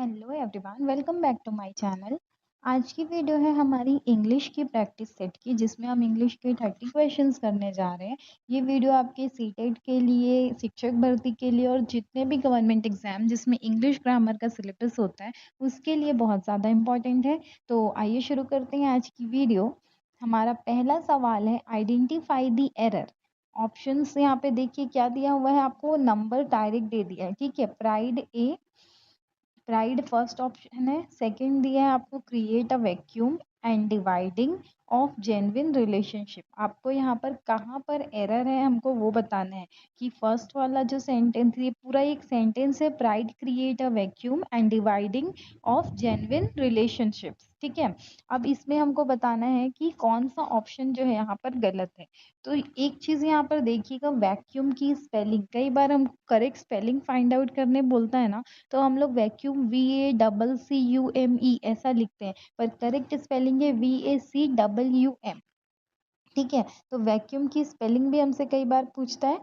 Hello everyone, welcome back to my channel. आज की video है हमारी इंग्लिश की प्रैक्टिस सेट की, जिसमें हम इंग्लिश के 30 क्वेश्चंस करने जा रहे हैं। ये वीडियो आपके सीटेट के लिए, शिक्षक भर्ती के लिए और जितने भी गवर्नमेंट एग्जाम जिसमें इंग्लिश ग्रामर का सिलेबस होता है उसके लिए बहुत ज़्यादा इम्पॉर्टेंट है। तो आइए शुरू करते हैं आज की वीडियो। हमारा पहला सवाल है, आइडेंटिफाई द एरर। ऑप्शंस यहाँ पे देखिए क्या दिया हुआ है, आपको नंबर डायरेक्ट दे दिया है। ठीक है, प्राइड फर्स्ट ऑप्शन है। सेकंड दिया है आपको, create a vacuum and dividing of genuine relationship. आपको यहाँ पर कहाँ पर एरर है हमको वो बताना है कि फर्स्ट वाला जो सेंटेंस, ये पूरा एक सेंटेंस है, pride create a vacuum and dividing of genuine relationships. ठीक है, अब इसमें हमको बताना है कि कौन सा ऑप्शन जो है यहाँ पर गलत है। तो एक चीज यहाँ पर देखिएगा, वैक्यूम की स्पेलिंग, कई बार हमको करेक्ट स्पेलिंग फाइंड आउट करने बोलता है ना, तो हम लोग वैक्यूम VACCUME ऐसा लिखते हैं, पर करेक्ट स्पेलिंग है VACWM। ठीक है, तो वैक्यूम की स्पेलिंग भी हमसे कई बार पूछता है।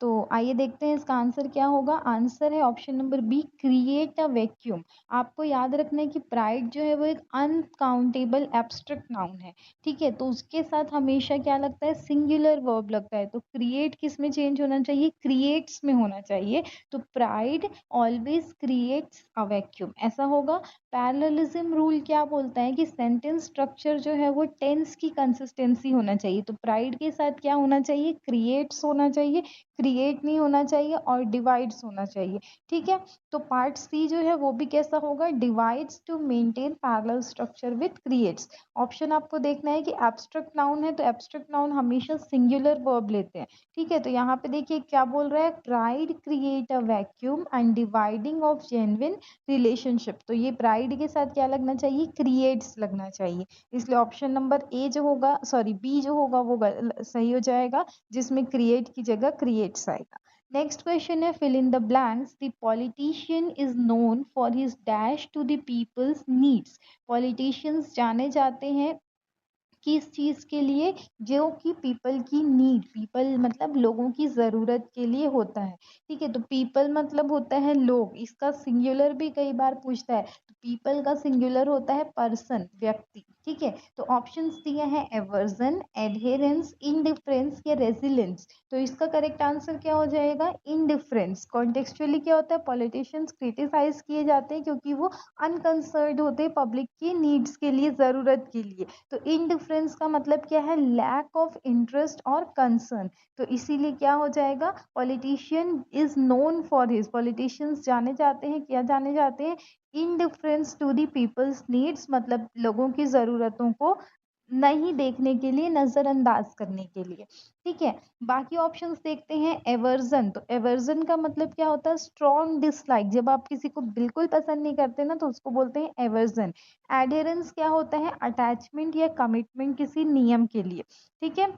तो आइए देखते हैं इसका आंसर क्या होगा। आंसर है option number B, create a vacuum. आपको याद रखना है कि प्राइड जो है वो एक अनकाउंटेबल एब्स्ट्रैक्ट नाउन है। ठीक है, तो उसके साथ हमेशा क्या लगता है, सिंगुलर वर्ब लगता है। तो क्रिएट किस में चेंज होना चाहिए, क्रिएट्स में होना चाहिए। तो pride always creates a vacuum, ऐसा होगा। पैरेललिज्म रूल क्या बोलता है कि सेंटेंस स्ट्रक्चर जो है वो टेंस की कंसिस्टेंसी होना चाहिए। तो प्राइड के साथ क्या होना चाहिए, क्रिएट्स होना चाहिए, क्रिएट नहीं होना चाहिए, और डिवाइड्स होना चाहिए। ठीक है, तो पार्ट सी जो है वो भी कैसा होगा, divides to maintain parallel structure with creates. Option आपको देखना है कि एब्स्ट्रैक्ट नाउन है, तो एब्स्ट्रैक्ट नाउन हमेशा सिंगुलर वर्ब लेते हैं। ठीक है, तो यहाँ पे देखिए क्या बोल रहा है, pride create a vacuum and dividing of genuine relationship. तो ये प्राइड के साथ क्या लगना चाहिए, क्रिएट्स लगना चाहिए। इसलिए ऑप्शन नंबर ए जो होगा, सॉरी बी जो होगा वो सही हो जाएगा, जिसमें क्रिएट की जगह क्रिएट्स आएगा। नेक्स्ट क्वेश्चन है, fill in the blanks. The politician is known for his dash to the people's needs. Politicians जाने जाते हैं किस चीज के लिए, जो कि पीपल की नीड, पीपल मतलब लोगों की जरूरत के लिए होता है। ठीक है, तो पीपल मतलब होता है लोग, इसका सिंगुलर भी कई बार पूछता है, तो पीपल का सिंगुलर होता है पर्सन, व्यक्ति। ठीक है, तो ऑप्शंस दिए हैं एवर्जन, एडहेरेंस, इनडिफरेंस या रेजिलेंस। तो इसका करेक्ट आंसर क्या हो जाएगा, इनडिफरेंस। कॉन्टेक्चुअली क्या होता है, पॉलिटिशियंस क्रिटिसाइज किए जाते हैं क्योंकि वो अनकंसर्न्ड होते हैं पब्लिक की नीड्स के लिए, जरूरत के लिए। तो इनडिफरेंस का मतलब क्या है, लैक ऑफ इंटरेस्ट और कंसर्न। तो इसीलिए क्या हो जाएगा, politician is known for his, politicians जाने जाते हैं, क्या जाने जाते हैं, indifference to the people's needs, मतलब लोगों की ज़रूरतों को नहीं देखने के लिए, नज़रअंदाज करने के लिए। ठीक है, बाकी ऑप्शंस देखते हैं। एवर्जन, तो एवर्जन का मतलब क्या होता है, स्ट्रॉन्ग डिसलाइक, जब आप किसी को बिल्कुल पसंद नहीं करते ना तो उसको बोलते हैं एवर्जन। एडहेरेंस क्या होता है, अटैचमेंट या कमिटमेंट किसी नियम के लिए। ठीक है,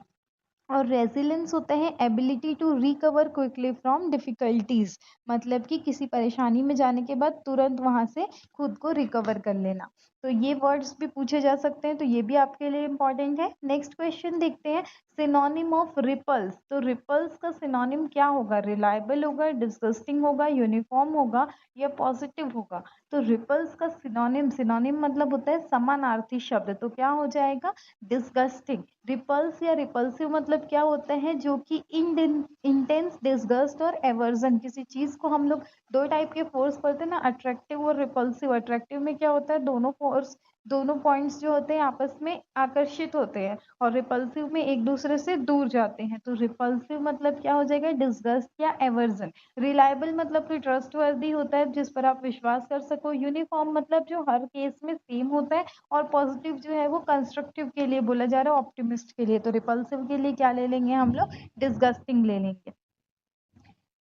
और रेजिलेंस होता है ability to recover quickly from difficulties, मतलब कि किसी परेशानी में जाने के बाद तुरंत वहां से खुद को रिकवर कर लेना। तो ये वर्ड्स भी पूछे जा सकते हैं, तो ये भी आपके लिए इंपॉर्टेंट है। नेक्स्ट क्वेश्चन देखते हैं, सिनोनिम ऑफ रिपल्स। तो रिपल्स का सिनोनिम क्या होगा, रिलायबल होगा, डिस्गस्टिंग होगा, यूनिफॉर्म होगा या पॉजिटिव होगा। तो रिपल्स का सिनोनिम, सिनोनिम मतलब होता है समानार्थी शब्द, तो क्या हो जाएगा, डिस्गस्टिंग। रिपल्स या रिपल्सिव मतलब क्या होता है, जो कि इंटेंस डिस्गस्ट और एवर्जन, किसी चीज को हम लोग दो टाइप के फोर्स पढ़ते हैं ना, अट्रैक्टिव और रिपल्सिव। अट्रैक्टिव में क्या होता है, दोनों फोर्स, दोनों पॉइंट्स जो होते हैं आपस में आकर्षित होते हैं, और रिपल्सिव में एक दूसरे से दूर जाते हैं। तो रिपल्सिव मतलब क्या हो जाएगा, डिस्गस्ट या एवर्जन। रिलायबल मतलब कि ट्रस्टवर्दी होता है, जिस पर आप विश्वास कर सको। यूनिफॉर्म मतलब जो हर केस में सेम होता है। और पॉजिटिव जो है वो कंस्ट्रक्टिव के लिए बोला जा रहा है, ऑप्टिमिस्ट के लिए। तो रिपल्सिव के लिए क्या ले लेंगे हम लोग, डिस्गस्टिंग ले लेंगे।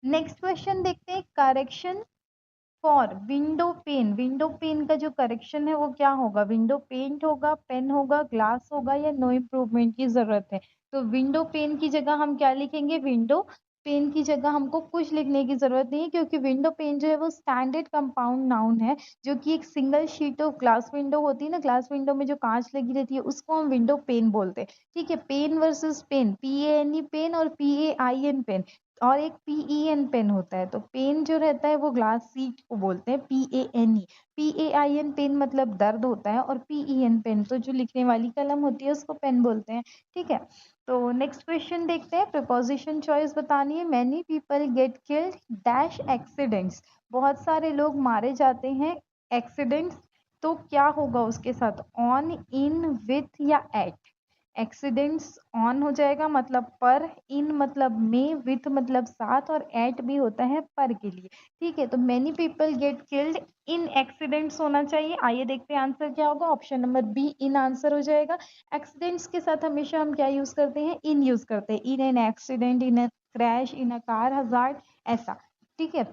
नेक्स्ट क्वेश्चन देखते हैं, correction for window pane. Window pane का जो करेक्शन है वो क्या होगा, विंडो पेंट होगा, पेन होगा, ग्लास होगा या नो इम्प्रूवमेंट की जरूरत है। तो विंडो पेन की जगह हम क्या लिखेंगे, विंडो पेन की जगह हमको कुछ लिखने की जरूरत नहीं है, क्योंकि विंडो पेन जो है वो स्टैंडर्ड कंपाउंड नाउन है, जो कि एक single sheet of glass window होती है ना, ग्लास विंडो में जो कांच लगी रहती है उसको हम विंडो पेन बोलते हैं। ठीक है, pane versus pain, PANE pane और PAIN पेन। और एक PEN पेन होता है। तो पेन जो रहता है वो ग्लास सीट को बोलते हैं PANE। PAIN पेन मतलब दर्द होता है, और PEN पेन तो जो लिखने वाली कलम होती है उसको पेन बोलते हैं। ठीक है, तो नेक्स्ट क्वेश्चन देखते हैं। प्रीपोजिशन चॉइस बतानी है। Many people get killed dash accidents. बहुत सारे लोग मारे जाते हैं एक्सीडेंट्स। तो क्या होगा उसके साथ? ऑन, इन, विथ या एट। एक्सीडेंट्स ऑन हो जाएगा मतलब पर, इन मतलब में, विथ मतलब साथ, और एट भी होता है पर के लिए। ठीक है, तो many people get killed in accidents होना चाहिए। आइए देखते हैं आंसर क्या होगा। Option number be in answer हो जाएगा। एक्सीडेंट्स के साथ हमेशा हम क्या यूज करते हैं? इन यूज करते हैं। इन an accident, in a crash, in a car hazard, ऐसा। ठीक है,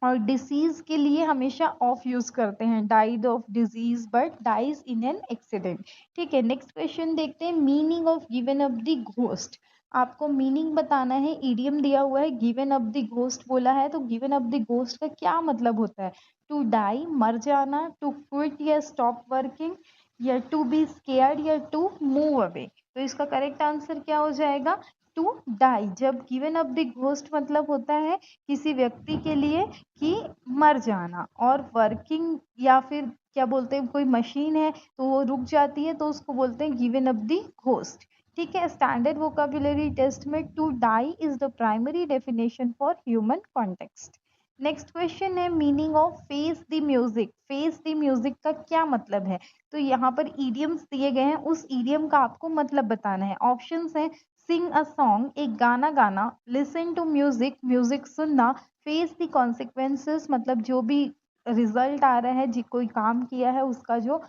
और डिसीज के लिए हमेशा ऑफ यूज करते हैं। Died of disease but dies in an accident. ठीक है, नेक्स्ट क्वेश्चन देखते हैं। Meaning of given up the ghost. आपको मीनिंग बताना है। इडियम दिया हुआ है, गिवन अप द घोस्ट बोला है, तो गिवन अप द घोस्ट का क्या मतलब होता है? टू डाई, मर जाना, टू क्विट या स्टॉप वर्किंग, या टू बी स्केयर्ड, या टू मूव अवे। तो इसका करेक्ट आंसर क्या हो जाएगा? To die. जब गिवन अप द घोस्ट मतलब होता है किसी व्यक्ति के लिए कि मर जाना, और वर्किंग या फिर क्या बोलते हैं, कोई मशीन है तो वो रुक जाती है तो उसको बोलते हैं गिवन अप द घोस्ट। ठीक है, स्टैंडर्ड वोकेबुलरी टेस्ट में to die is the primary definition for human context. Next question है meaning of face the music. Face the music का क्या मतलब है? तो यहाँ पर ईडियम्स दिए गए हैं, उस ईडियम का आपको मतलब बताना है। ऑप्शंस हैं सिंग अ सॉन्ग, एक गाना गाना, लिसन टू म्यूजिक, म्यूजिक सुनना, फेस द कॉन्सिक्वेंसेस मतलब जो भी रिजल्ट आ रहा है, जो कोई काम किया है उसका जो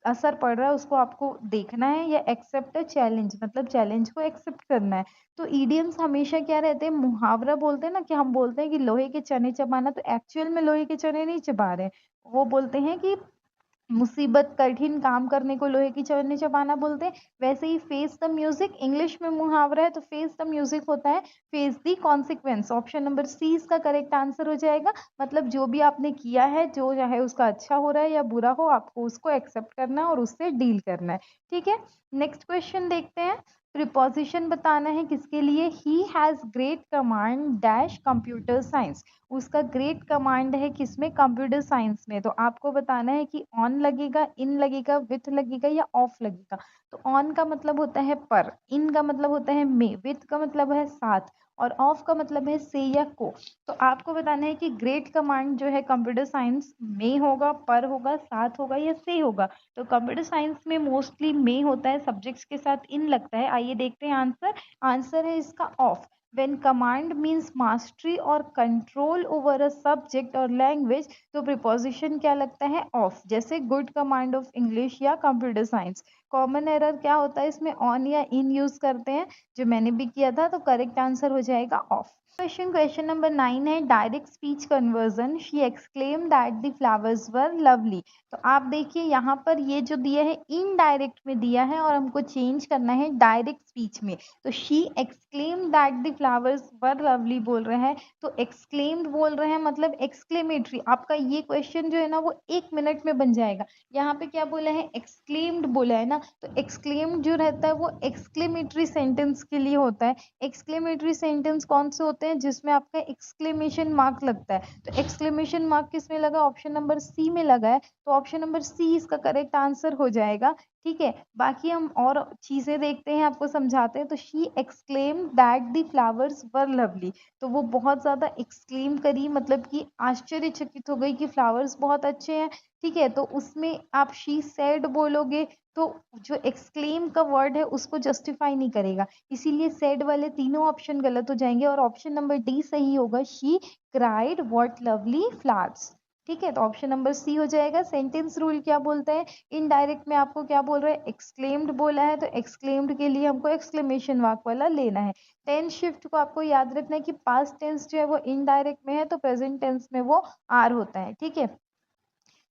असर पड़ रहा है उसको आपको देखना है, या एक्सेप्ट अ चैलेंज मतलब चैलेंज को एक्सेप्ट करना है। तो ईडियम्स हमेशा क्या रहते हैं? मुहावरा बोलते हैं ना, कि हम बोलते हैं कि लोहे के चने चबाना, तो एक्चुअल में लोहे के चने नहीं चबा रहे हैं। वो बोलते हैं कि मुसीबत कठिन काम करने को लोहे की चने चबाना बोलते हैं। वैसे ही फेस द म्यूजिक इंग्लिश में मुहावरा है, तो फेस द म्यूजिक होता है face the consequence. Option number C इसका करेक्ट आंसर हो जाएगा। मतलब जो भी आपने किया है, जो चाहे उसका अच्छा हो रहा है या बुरा हो, आपको उसको एक्सेप्ट करना है और उससे डील करना है। ठीक है, नेक्स्ट क्वेश्चन देखते हैं। प्रिपोजिशन बताना है किसके लिए? He has great command dash computer science. उसका ग्रेट कमांड है किसमें? कंप्यूटर साइंस में। तो आपको बताना है कि ऑन लगेगा, इन लगेगा, विथ लगेगा या ऑफ लगेगा। तो ऑन का मतलब होता है पर, इन का मतलब होता है में, विथ का मतलब है साथ, और ऑफ का मतलब है से या को। तो आपको बताना है कि ग्रेट कमांड जो है कंप्यूटर साइंस में होगा, पर होगा, साथ होगा या से होगा। तो कंप्यूटर साइंस में मोस्टली में होता है, सब्जेक्ट्स के साथ इन लगता है। आइए देखते हैं आंसर। आंसर है इसका of. when command means mastery or control over a subject or language, तो प्रिपोजिशन क्या लगता है? ऑफ। जैसे गुड कमांड ऑफ इंग्लिश या कंप्यूटर साइंस। कॉमन एरर क्या होता है इसमें? ऑन या इन यूज करते हैं, जो मैंने भी किया था, तो करेक्ट आंसर हो जाएगा ऑफ। क्वेश्चन नंबर 9 है direct speech conversion. She exclaim that the flowers were lovely. तो आप देखिए यहाँ पर ये जो दिया है इनडायरेक्ट में दिया है, और हमको चेंज करना है डायरेक्ट स्पीच में। तो she exclaim that the flowers were lovely बोल रहे हैं, तो एक्सक्लेम्ड बोल रहे हैं मतलब एक्सक्लेमेटरी। आपका ये क्वेश्चन जो है ना वो 1 मिनट में बन जाएगा। यहाँ पे क्या बोला है? एक्सक्लेम्ड बोला है ना, तो एक्सक्लेम्ड जो रहता है वो एक्सक्लेमेटरी सेंटेंस के लिए होता है। एक्सक्लेमेटरी सेंटेंस कौन से होते हैं? जिसमें आपका एक्सक्लेमेशन मार्क लगता है। तो एक्सक्लेमेशन मार्क किस में लगा? ऑप्शन नंबर सी में लगा है, तो ऑप्शन नंबर सी इसका करेक्ट आंसर हो जाएगा। ठीक है, बाकी हम और चीजें देखते हैं, आपको समझाते हैं। तो she exclaim that the flowers were lovely, तो वो बहुत ज्यादा एक्सक्लेम करी, मतलब कि आश्चर्यचकित हो गई कि फ्लावर्स बहुत अच्छे हैं। ठीक है, तो उसमें आप शी सेड बोलोगे तो जो एक्सक्लेम का वर्ड है उसको जस्टिफाई नहीं करेगा, इसीलिए सेड वाले तीनों ऑप्शन गलत हो जाएंगे, और ऑप्शन नंबर डी सही होगा। She cried what lovely flowers. ठीक है, तो ऑप्शन नंबर सी हो जाएगा। सेंटेंस रूल क्या बोलता है? इनडायरेक्ट में आपको क्या बोल रहा है? एक्सक्लेम्ड बोला है, तो एक्सक्लेम्ड के लिए हमको एक्सक्लेमेशन मार्क वाला लेना है। टेंस शिफ्ट को आपको याद रखना है कि पास्ट टेंस जो है वो इनडायरेक्ट में है, तो प्रेजेंट टेंस में वो आर होता है। ठीक है,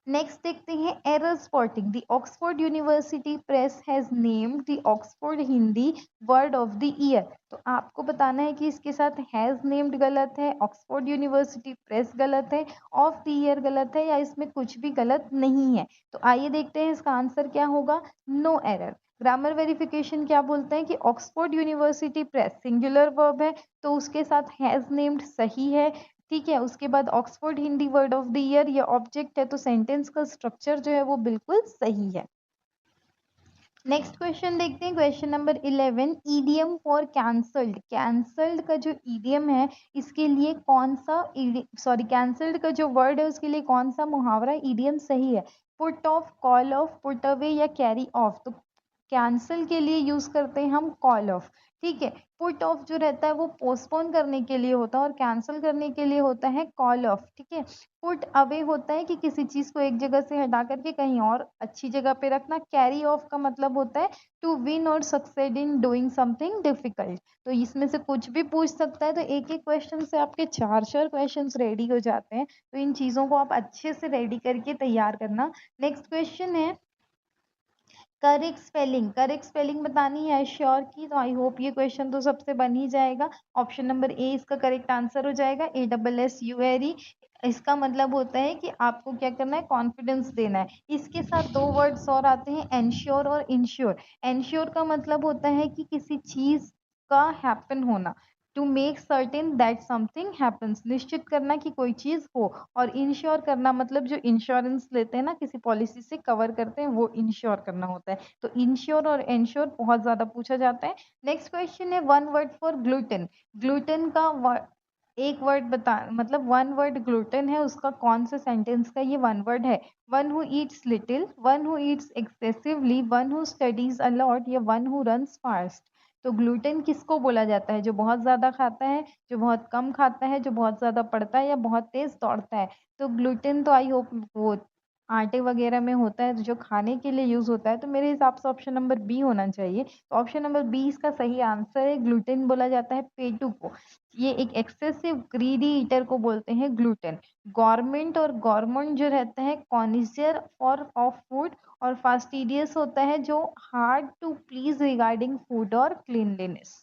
नेक्स्ट देखते हैं error spotting. The Oxford university press has named the Oxford Hindi word of the year. तो आपको बताना है कि इसके साथ हैज नेम्ड गलत है, ऑक्सफोर्ड यूनिवर्सिटी प्रेस गलत है, ऑफ द ईयर गलत है, या इसमें कुछ भी गलत नहीं है। तो आइए देखते हैं इसका आंसर क्या होगा। No error. ग्रामर वेरिफिकेशन क्या बोलते हैं कि Oxford university press singular verb है तो उसके साथ हैज नेम्ड सही है। ठीक है, उसके बाद Oxford Hindi word of the year ये ऑब्जेक्ट है तो सेंटेंस का स्ट्रक्चर जो है वो बिल्कुल सही है। नेक्स्ट क्वेश्चन देखते हैं, question number 11, idiom for cancelled. Cancelled का जो ईडियम है इसके लिए कौन सा कैंसल्ड का जो वर्ड है उसके लिए कौन सा मुहावरा ईडियम सही है? Put off, call of, put away या कैरी ऑफ? तो कैंसल के लिए यूज करते हैं हम कॉल ऑफ। ठीक है, पुट ऑफ जो रहता है वो पोस्टपोन करने के लिए होता है और कैंसिल करने के लिए होता है कॉल ऑफ। ठीक है, पुट अवे होता है कि किसी चीज को एक जगह से हटा करके कहीं और अच्छी जगह पे रखना। कैरी ऑफ का मतलब होता है टू विन और succeed in doing something difficult. तो इसमें से कुछ भी पूछ सकता है, तो एक एक क्वेश्चन से आपके चार चार क्वेश्चन रेडी हो जाते हैं। तो इन चीजों को आप अच्छे से रेडी करके तैयार करना। नेक्स्ट क्वेश्चन है करेक्ट स्पेलिंग। करेक्ट स्पेलिंग बतानी है श्योर की, तो आई होप ये क्वेश्चन तो सबसे बन ही जाएगा। ऑप्शन नंबर ए इसका करेक्ट आंसर हो जाएगा, ASSURE। इसका मतलब होता है कि आपको क्या करना है, कॉन्फिडेंस देना है। इसके साथ दो वर्ड्स और आते हैं, एंश्योर और इंश्योर। एंश्योर का मतलब होता है कि किसी चीज का हैपन होना, to make certain that something happens, निश्चित करना कि कोई चीज हो। और इंश्योर करना मतलब जो इंश्योरेंस लेते हैं ना, किसी पॉलिसी से कवर करते हैं, वो इंश्योर करना होता है। तो इंश्योर और इंश्योर बहुत ज्यादा पूछा जाता है। नेक्स्ट क्वेश्चन है one word for gluten. Gluten का एक वर्ड बता, मतलब वन वर्ड ग्लूटेन है, उसका कौन से सेंटेंस का ये वन वर्ड है? One who eats little, one who eats excessively, one who studies a lot या वन हु रन्स फास्ट? तो ग्लूटेन किसको बोला जाता है? जो बहुत ज्यादा खाता है, जो बहुत कम खाता है, जो बहुत ज्यादा पढ़ता है या बहुत तेज दौड़ता है? तो ग्लूटेन तो आई होप वो आटे वगैरह में होता है, जो खाने के लिए यूज होता है। तो मेरे हिसाब से ऑप्शन नंबर बी होना चाहिए। तो ऑप्शन नंबर बी इसका सही आंसर है। ग्लूटेन बोला जाता है पेटू को। ये एक एक्सेसिव ग्रीडी ईटर को बोलते हैं ग्लूटेन। गवर्नमेंट और गवर्नमेंट जो रहता है कॉनिशियर फॉर ऑफ फूड, और फास्टिडियस होता है जो hard to please regarding food और क्लीनलीनेस।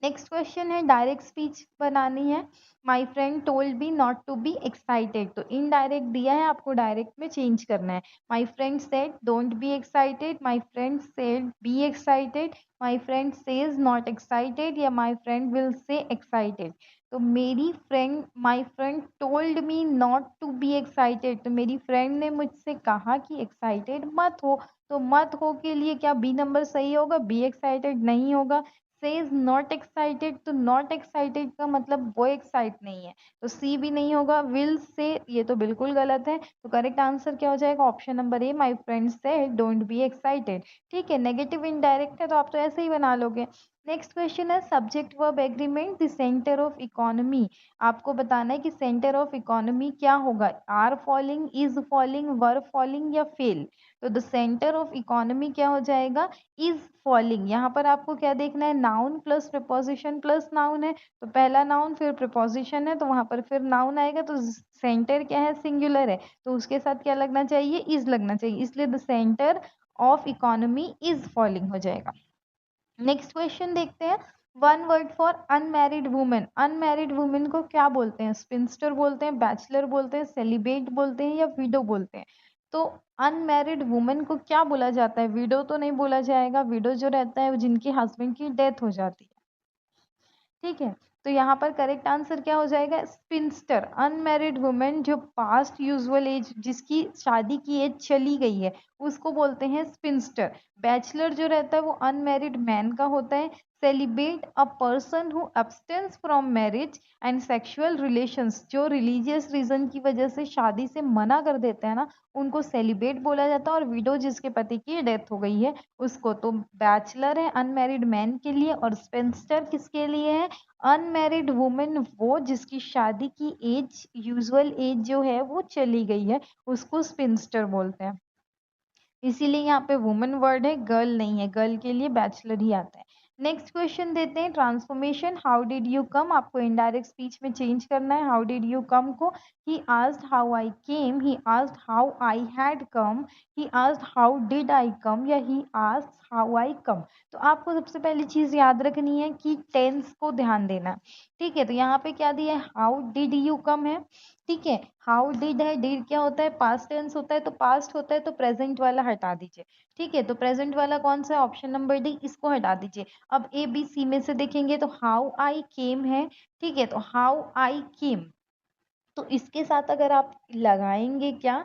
नेक्स्ट क्वेश्चन है डायरेक्ट स्पीच बनानी है। My friend told me not to be excited. तो इनडायरेक्ट दिया है, आपको डायरेक्ट में चेंज करना है। My friend said don't be excited, my friend said be excited, my friend says not excited या my friend will say excited? तो मेरी friend, my friend told me not to be excited, तो मेरी friend ने मुझसे कहा कि excited मत हो। तो मत हो के लिए क्या बी नंबर सही होगा? बी एक्साइटेड नहीं होगा। सेज नॉट एक्साइटेड, तो नॉट एक्साइटेड का मतलब वो एक्साइट नहीं है, तो सी भी नहीं होगा। विल से, ये तो बिल्कुल गलत है। तो करेक्ट आंसर क्या हो जाएगा? Option number A, my friend से डोंट बी एक्साइटेड। ठीक है, नेगेटिव इनडायरेक्ट है तो आप तो ऐसे ही बना लोगे। नेक्स्ट क्वेश्चन है subject verb agreement the centre of economy. आपको बताना है कि सेंटर ऑफ इकोनॉमी क्या होगा? Are falling, is falling, were falling या फेल? तो द सेंटर ऑफ इकोनॉमी क्या हो जाएगा? Is falling. यहाँ पर आपको क्या देखना है? Noun plus preposition plus noun है, तो पहला नाउन फिर प्रिपोजिशन है, तो वहां पर फिर नाउन आएगा। तो सेंटर क्या है? सिंगुलर है, तो उसके साथ क्या लगना चाहिए? इज लगना चाहिए, इसलिए the centre of economy is falling हो जाएगा। नेक्स्ट क्वेश्चन देखते हैं, one word for unmarried women. Unmarried women को क्या बोलते हैं? स्पिंस्टर बोलते हैं, बैचलर बोलते हैं, सेलिब्रेट बोलते हैं या विडो बोलते हैं? तो अनमैरिड वुमेन को क्या बोला जाता है? विडो तो नहीं बोला जाएगा, विडो जो रहता है वो जिनके हस्बैंड की डेथ हो जाती है। ठीक है, तो यहाँ पर करेक्ट आंसर क्या हो जाएगा? स्पिंस्टर। अनमैरिड वुमेन जो पास्ट यूजुअल एज, जिसकी शादी की एज चली गई है, उसको बोलते हैं स्पिंस्टर। बैचलर जो रहता है वो अनमैरिड मैन का होता है। Celebrate a person who abstains from marriage and sexual relations, जो रिलीजियस रीजन की वजह से शादी से मना कर देते हैं ना, उनको सेलिब्रेट बोला जाता है। और विडो जिसके पति की डेथ हो गई है उसको। तो बैचलर है अनमैरिड मैन के लिए, और स्पेंस्टर किसके लिए है? अनमैरिड वुमेन वो जिसकी शादी की एज, यूजुअल एज जो है वो चली गई है, उसको स्पिंस्टर बोलते हैं। इसीलिए यहाँ पे वुमेन वर्ड है, गर्ल नहीं है, गर्ल के लिए बैचलर ही आता है। नेक्स्ट क्वेश्चन देते हैं, ट्रांसफॉर्मेशन। हाउ डिड यू कम, आपको इनडायरेक्ट स्पीच में चेंज करना है। हाउ डिड यू कम को he asked how I came, he asked how I had come, he asked how did I come या ही आस्क्ड हाउ आई कम? तो आपको सबसे पहली चीज याद रखनी है कि टेंस को ध्यान देना है। ठीक है, तो यहाँ पे क्या दिया है, हाउ डिड यू कम है। ठीक है, हाउ डिड है, डिड क्या होता है, पास्ट टेंस होता है, तो पास्ट होता है तो प्रेजेंट वाला हटा दीजिए। ठीक है, तो प्रेजेंट वाला कौन सा है, ऑप्शन नंबर डी, इसको हटा दीजिए। अब ए बी सी में से देखेंगे तो हाउ आई केम है। ठीक है, तो हाउ आई केम, तो इसके साथ अगर आप लगाएंगे क्या,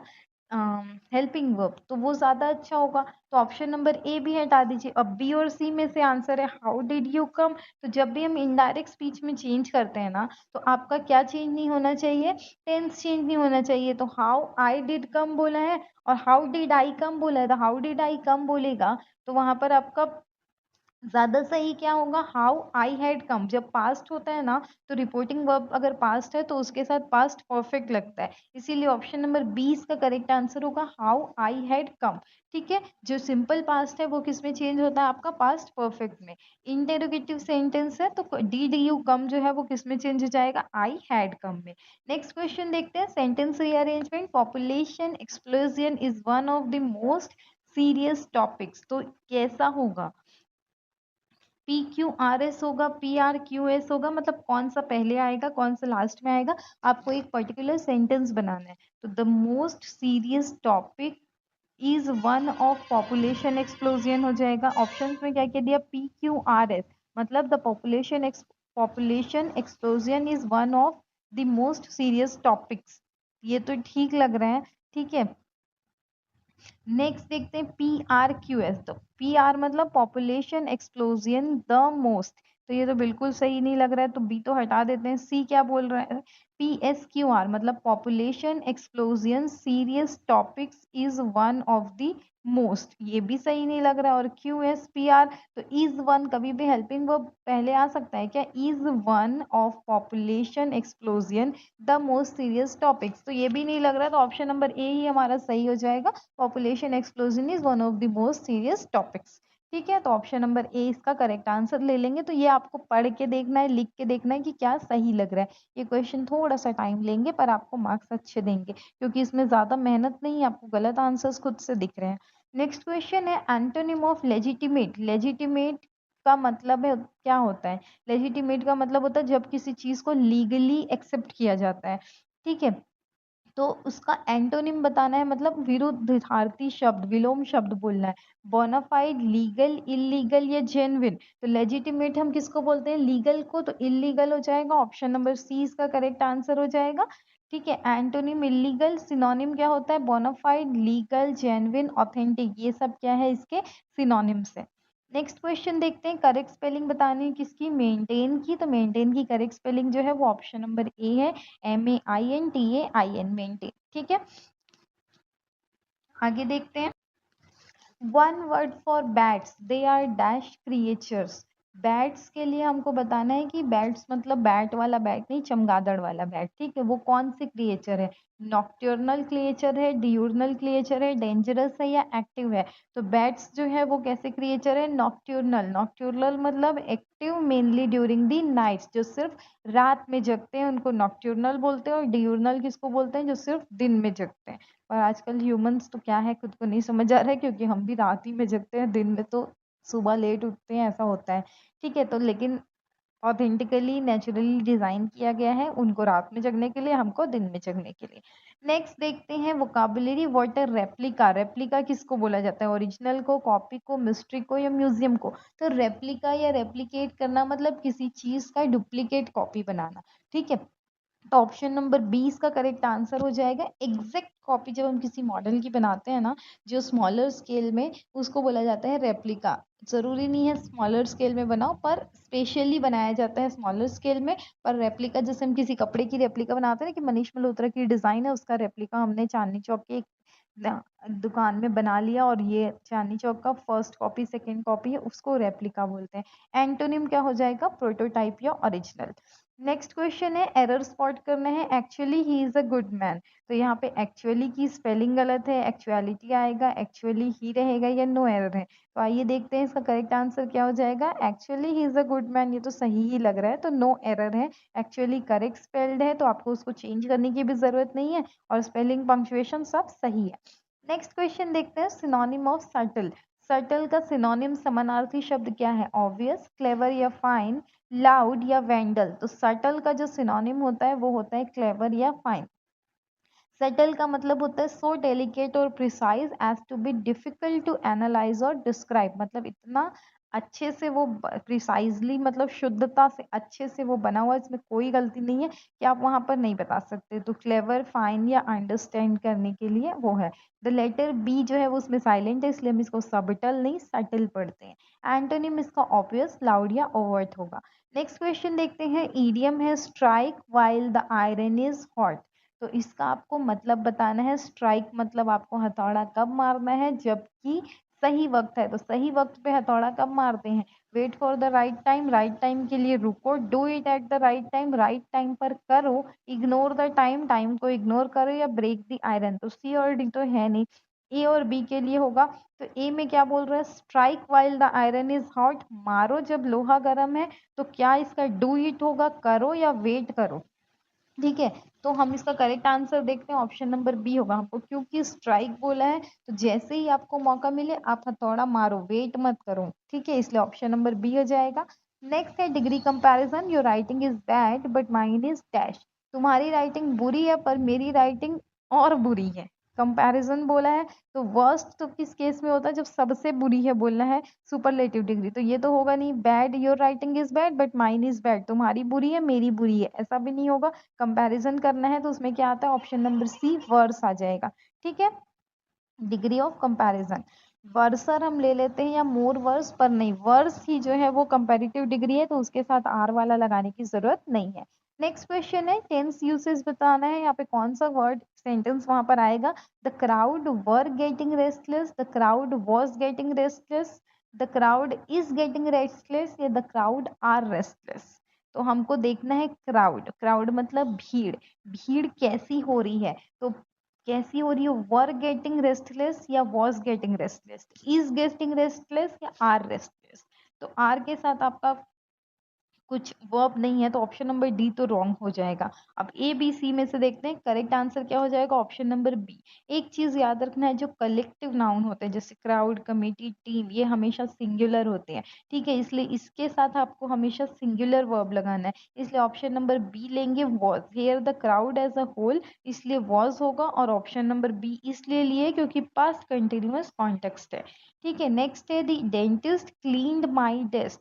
हेल्पिंग वर्ब, तो वो ज्यादा अच्छा होगा। तो ऑप्शन नंबर ए भी हटा दीजिए। अब बी और सी में से आंसर है हाउ डिड यू कम। तो जब भी हम इनडायरेक्ट स्पीच में चेंज करते हैं ना, तो आपका क्या चेंज नहीं होना चाहिए, टेंस चेंज नहीं होना चाहिए। तो हाउ आई डिड कम बोला है और हाउ डिड आई कम बोला है, तो हाउ डिड आई कम बोलेगा तो वहां पर आपका ज्यादा सही क्या होगा, हाउ आई हैड कम। जब पास्ट होता है ना, तो रिपोर्टिंग वर्ब अगर पास्ट है तो उसके साथ पास्ट परफेक्ट लगता है, इसीलिए ऑप्शन नंबर 20 का करेक्ट आंसर होगा हाउ आई हैड कम। ठीक है, जो सिंपल पास्ट है वो किस में चेंज होता है, आपका पास्ट परफेक्ट में। इंटेरोगेटिव सेंटेंस है तो डिड यू कम जो है वो किस में चेंज हो जाएगा, आई हैड कम में। नेक्स्ट क्वेश्चन देखते हैं, sentence rearrangement, population explosion is one of the most serious topics, तो कैसा होगा, पी क्यू आर एस होगा, पी आर क्यू एस होगा, मतलब कौन सा पहले आएगा कौन सा लास्ट में आएगा, आपको एक पर्टिकुलर सेंटेंस बनाना है। तो the most serious topic is one of population explosion हो जाएगा। ऑप्शंस में क्या क्या दिया, पी क्यू आर एस, मतलब the population explosion is one of the most serious topics, ये तो ठीक लग रहा है। ठीक है, नेक्स्ट देखते हैं पी आर क्यू एस, तो पी आर मतलब पॉपुलेशन एक्सप्लोजन द मोस्ट, तो ये तो बिल्कुल सही नहीं लग रहा है, तो बी तो हटा देते हैं। सी क्या बोल रहा है, पी एस क्यू आर मतलब population explosion serious topics is one of the most, ये भी सही नहीं लग रहा है। और क्यू एस पी आर, तो इज वन, कभी भी हेल्पिंग वर्ब पहले आ सकता है क्या, is one of population explosion the most serious topics, तो ये भी नहीं लग रहा है, तो ऑप्शन नंबर ए ही हमारा सही हो जाएगा, population explosion is one of the most serious topics. ठीक है, तो ऑप्शन नंबर ए इसका करेक्ट आंसर ले लेंगे। तो ये आपको पढ़ के देखना है, लिख के देखना है कि क्या सही लग रहा है। ये क्वेश्चन थोड़ा सा टाइम लेंगे पर आपको मार्क्स अच्छे देंगे, क्योंकि इसमें ज्यादा मेहनत नहीं है, आपको गलत आंसर्स खुद से दिख रहे हैं। नेक्स्ट क्वेश्चन है एंटोनिम ऑफ लेजिटिमेट। लेजिटिमेट का मतलब है क्या होता है, लेजिटिमेट का मतलब होता है जब किसी चीज को लीगली एक्सेप्ट किया जाता है। ठीक है, तो उसका एंटोनिम बताना है, मतलब विरुद्धार्थी शब्द, विलोम शब्द बोलना है। बोनाफाइड, लीगल, इलीगल या जेन्युइन, तो लेजिटिमेट हम किसको बोलते हैं, लीगल को, तो इलीगल हो जाएगा। ऑप्शन नंबर सी इसका करेक्ट आंसर हो जाएगा। ठीक है, एंटोनिम इलीगल, सिनोनिम क्या होता है, बोनाफाइड, लीगल, जेन्युइन, ऑथेंटिक, ये सब क्या है इसके सिनोनिम्स है। नेक्स्ट क्वेश्चन देखते हैं, करेक्ट स्पेलिंग बतानी है किसकी, मेंटेन की, तो मेंटेन की करेक्ट स्पेलिंग जो है वो ऑप्शन नंबर ए है, MAINTAIN, मेंटेन। ठीक है, आगे देखते हैं, one word for bats, they are dash creatures. Bats के लिए हमको बताना है कि बैट्स मतलब बैट वाला बैट नहीं, चमगादड़ वाला बैट। ठीक है, वो कौन से क्रिएचर है, नॉक्टर्नल क्रिएचर है, डियूर्नल क्रिएचर है, डेंजरस है या एक्टिव है। तो बैट्स जो है वो कैसे क्रिएचर है, नॉक्टर्नल। नॉक्टर्नल मतलब active mainly during the night, जो सिर्फ रात में जगते हैं उनको नॉक्टर्नल बोलते हैं। और डियूर्नल किसको बोलते हैं, जो सिर्फ दिन में जगते हैं। और आजकल ह्यूमंस तो क्या है, खुद को नहीं समझ आ रहा है, क्योंकि हम भी रात ही में जगते हैं, दिन में तो सुबह लेट उठते हैं, ऐसा होता है। ठीक है, तो लेकिन ऑथेंटिकली नेचुरली डिजाइन किया गया है उनको रात में जगने के लिए, हमको दिन में जगने के लिए। नेक्स्ट देखते हैं वोकाबुलरी, व्हाट है रेप्लिका। रेप्लिका किसको बोला जाता है, ओरिजिनल को, कॉपी को, मिस्ट्री को या म्यूजियम को। तो रेप्लिका या रेप्लिकेट करना मतलब किसी चीज का डुप्लीकेट कॉपी बनाना। ठीक है, तो ऑप्शन नंबर 20 का करेक्ट आंसर हो जाएगा एग्जैक्ट कॉपी। जब हम किसी मॉडल की बनाते हैं ना, जो स्मॉलर स्केल में, उसको बोला जाता है रेप्लिका। जरूरी नहीं है स्मॉलर स्केल में बनाओ, पर स्पेशली बनाया जाता है स्मॉलर स्केल में। पर रेप्लिका जैसे हम किसी कपड़े की रेप्लिका बनाते हैं ना, कि मनीष मल्होत्रा की डिजाइन है, उसका रेप्लिका हमने चांदनी चौक के एक दुकान में बना लिया, और ये चांदनी चौक का फर्स्ट कॉपी सेकंड कॉपी है, उसको रेप्लिका बोलते हैं। एंटोनिम क्या हो जाएगा, प्रोटोटाइप या ओरिजिनल। नेक्स्ट क्वेश्चन है, एरर स्पॉट करना है, actually he is a good man. तो यहाँ पे एक्चुअली की स्पेलिंग गलत है, एक्चुअलिटी आएगा, एक्चुअली ही रहेगा या नो एरर है। तो आइए देखते हैं इसका करेक्ट आंसर क्या हो जाएगा, actually he is a good man, ये तो सही ही लग रहा है, तो नो एरर है। एक्चुअली करेक्ट स्पेल्ड है, तो आपको उसको चेंज करने की भी जरूरत नहीं है, और स्पेलिंग पंक्चुएशन सब सही है। नेक्स्ट क्वेश्चन देखते हैं, सिनोनिम ऑफ सटल। सटल का सिनोनिम समानार्थी शब्द क्या है, ऑब्वियस, क्लेवर या फाइन, लाउड या वेंडल। तो सटल का जो सिनोनिम होता है वो होता है क्लेवर या फाइन। सटल का मतलब होता है सो डेलिकेट और precise as to be difficult to analyse और डिस्क्राइब, मतलब इतना अच्छे से वो प्रिसाइजली, मतलब शुद्धता से अच्छे से वो बना हुआ है, इसमें कोई गलती नहीं है कि आप वहां पर नहीं बता सकते। तो क्लेवर, फाइन या अंडरस्टैंड करने के लिए वो है। द लेटर बी जो है वो उसमें साइलेंट है, इसलिए हम इसको सबटल नहीं सटल पढ़ते हैं। एंटोनिम इसका ऑब्वियस लाउड या ओवर्ट होगा। नेक्स्ट क्वेश्चन देखते हैं। ईडियम है strike while the iron is hot. तो इसका आपको मतलब बताना है। स्ट्राइक मतलब आपको हथौड़ा कब मारना है, जबकि सही वक्त है। तो सही वक्त पे हथौड़ा कब मारते हैं? Wait for the right time, right time के लिए रुको। Do it at the right time, right time पर करो। इग्नोर द टाइम, टाइम को इग्नोर करो। या ब्रेक द आयरन। तो सी और डी तो है नहीं, ए और बी के लिए होगा। तो ए में क्या बोल रहा है? Strike while the iron is hot, मारो जब लोहा गर्म है। तो क्या इसका डू इट होगा, करो या वेट करो? ठीक है, तो हम इसका करेक्ट आंसर देखते हैं, ऑप्शन नंबर बी होगा। हमको क्योंकि स्ट्राइक बोला है तो जैसे ही आपको मौका मिले आप हथौड़ा मारो, वेट मत करो। ठीक है, इसलिए ऑप्शन नंबर बी हो जाएगा। नेक्स्ट है degree comparison. Your writing is bad but mine is dash. तुम्हारी राइटिंग बुरी है पर मेरी राइटिंग और बुरी है। कंपैरिजन बोला है तो वर्स्ट तो किस केस में होता है? जब सबसे बुरी है बोलना है सुपरलेटिव डिग्री, तो ये तो होगा नहीं। Bad, your writing is bad but mine is bad, तुम्हारी बुरी है मेरी बुरी है, ऐसा भी नहीं होगा। कंपैरिजन करना है तो उसमें क्या आता है? ऑप्शन नंबर सी वर्स आ जाएगा। ठीक है, डिग्री ऑफ कंपैरिजन। वर्सर हम ले लेते हैं या मोर वर्स, पर नहीं, वर्स ही जो है वो कंपैरेटिव डिग्री है, तो उसके साथ आर वाला लगाने की जरूरत नहीं है। नेक्स्ट क्वेश्चन है टेंस यूसेज बताना है। यहाँ पे कौन सा वर्ड सेंटेंस वहां पर आएगा? The crowd were getting restless, the crowd was getting restless, the crowd is getting restless, या द क्राउड आर रेस्टलेस। तो हमको देखना है क्राउड। क्राउड मतलब भीड़। भीड़ कैसी हो रही है? तो कैसी हो रही है? वर गेटिंग रेस्टलेस या was getting restless, is getting restless या आर रेस्टलेस। तो आर के साथ आपका कुछ वर्ब नहीं है, तो ऑप्शन नंबर डी तो रॉन्ग हो जाएगा। अब ए बी सी में से देखते हैं करेक्ट आंसर क्या हो जाएगा। Option number B. एक चीज याद रखना है, जो कलेक्टिव नाउन होते हैं जैसे क्राउड, कमिटी, टीम, ये हमेशा सिंगुलर होते हैं। ठीक है, इसलिए इसके साथ आपको हमेशा सिंगुलर वर्ब लगाना है, इसलिए ऑप्शन नंबर बी लेंगे was. Here the crowd as a whole, इसलिए वॉज होगा। और ऑप्शन नंबर बी इसलिए लिए क्योंकि पास्ट कंटिन्यूअस कॉन्टेक्स्ट है। ठीक है, नेक्स्ट है the dentist cleaned my desk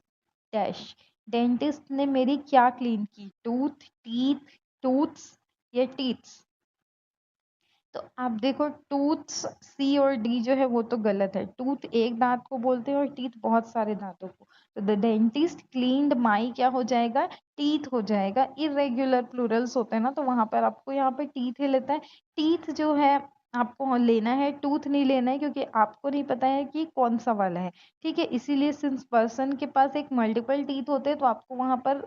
dash. Dentist ने मेरी क्या क्लीन की? टूथ, टीथ, टूथ्स या टीथ्स। तो आप देखो, टूथ्स सी और डी जो है वो तो गलत है। टूथ एक दांत को बोलते हैं और टीथ बहुत सारे दांतों को। तो द डेंटिस्ट क्लीन्ड माई क्या हो जाएगा? टीथ हो जाएगा। इरेग्युलर प्लूरल्स होते हैं ना, तो वहां पर आपको यहाँ पे टीथ ही लेता है। टीथ जो है आपको लेना है, टूथ नहीं लेना है, क्योंकि आपको नहीं पता है कि कौन सा वाला है। ठीक है, इसीलिए सिंस पर्सन के पास एक मल्टीपल टीथ होते हैं तो आपको वहां पर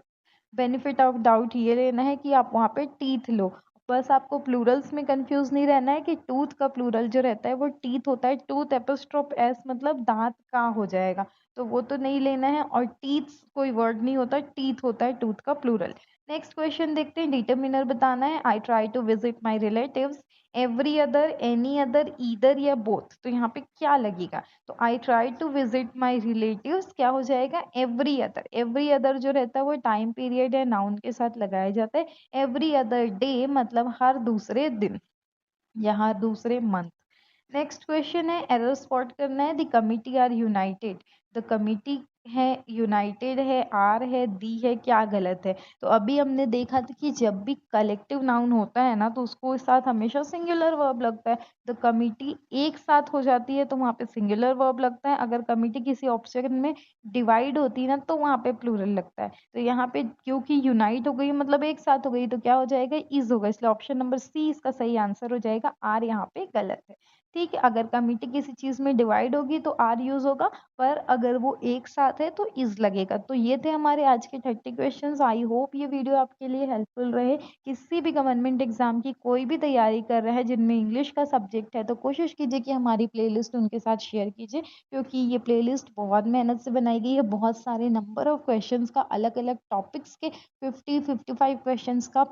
बेनिफिट ऑफ डाउट ये लेना है कि आप वहाँ पे टीथ लो। बस आपको प्लूरल्स में कंफ्यूज नहीं रहना है कि टूथ का प्लूरल जो रहता है वो टीथ होता है। टूथ एपोस्ट्रोफ एस मतलब दांत का हो जाएगा, तो वो तो नहीं लेना है। और टीथ कोई वर्ड नहीं होता, टीथ होता है टूथ का प्लूरल। नेक्स्ट क्वेश्चन देखते हैं। डिटर्मिनर बताना है। I try to visit my relatives, every other, any other, either या बोथ। तो यहाँ पे क्या लगेगा? तो I try to visit my relatives क्या हो जाएगा? Every other. एवरी अदर जो रहता है वो टाइम पीरियड या नाउन के साथ लगाया जाता है। एवरी अदर डे मतलब हर दूसरे दिन या हर दूसरे मंथ। नेक्स्ट क्वेश्चन है, एरर स्पॉट करना है। The committee are united. The committee है, यूनाइटेड है, आर है, दी है, क्या गलत है? तो अभी हमने देखा था कि जब भी कलेक्टिव नाउन होता है ना तो उसको साथ हमेशा सिंगुलर वर्ब लगता है। द कमिटी एक साथ हो जाती है तो वहां पे सिंगुलर वर्ब लगता है। अगर कमिटी किसी ऑप्शन में डिवाइड होती है ना तो वहां पे प्लूरल लगता है। तो यहाँ पे क्योंकि यूनाइट हो गई मतलब एक साथ हो गई, तो क्या हो जाएगा? इज होगा, इसलिए ऑप्शन नंबर सी इसका सही आंसर हो जाएगा। आर यहाँ पे गलत है। ठीक है, अगर कमिटी किसी चीज में डिवाइड होगी तो आर यूज होगा, पर अगर वो एक साथ है तो इज लगेगा। तो ये थे हमारे आज के 30 क्वेश्चंस। आई होप ये वीडियो आपके लिए हेल्पफुल रहे। किसी भी गवर्नमेंट एग्जाम की कोई भी तैयारी कर रहा है जिनमें इंग्लिश का सब्जेक्ट है तो कोशिश कीजिए कि हमारी प्लेलिस्ट उनके साथ शेयर कीजिए, क्योंकि ये प्लेलिस्ट बहुत मेहनत से बनाई गई है। बहुत सारे नंबर ऑफ क्वेश्चंस का, अलग अलग टॉपिक्स के 50-55 क्वेश्चंस का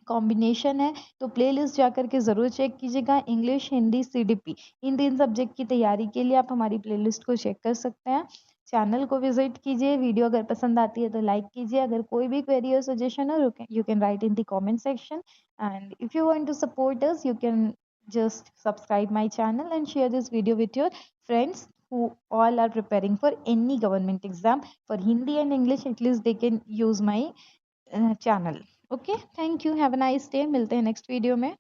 कॉम्बिनेशन है। तो प्लेलिस्ट जाकर के ज़रूर चेक कीजिएगा। इंग्लिश, हिंदी, सीडीपी, इन तीन सब्जेक्ट की तैयारी के लिए आप हमारी प्लेलिस्ट को चेक कर सकते हैं। चैनल को विजिट कीजिए। वीडियो अगर पसंद आती है तो लाइक कीजिए। अगर कोई भी क्वेरी और सजेशन हो you can write in the comment section, and if you want to support us you can just subscribe my channel and share this video with your friends who all are preparing for any government exam for Hindi and English. At least they can use my channel. Okay, thank you, have a nice day, मिलते हैं next video में।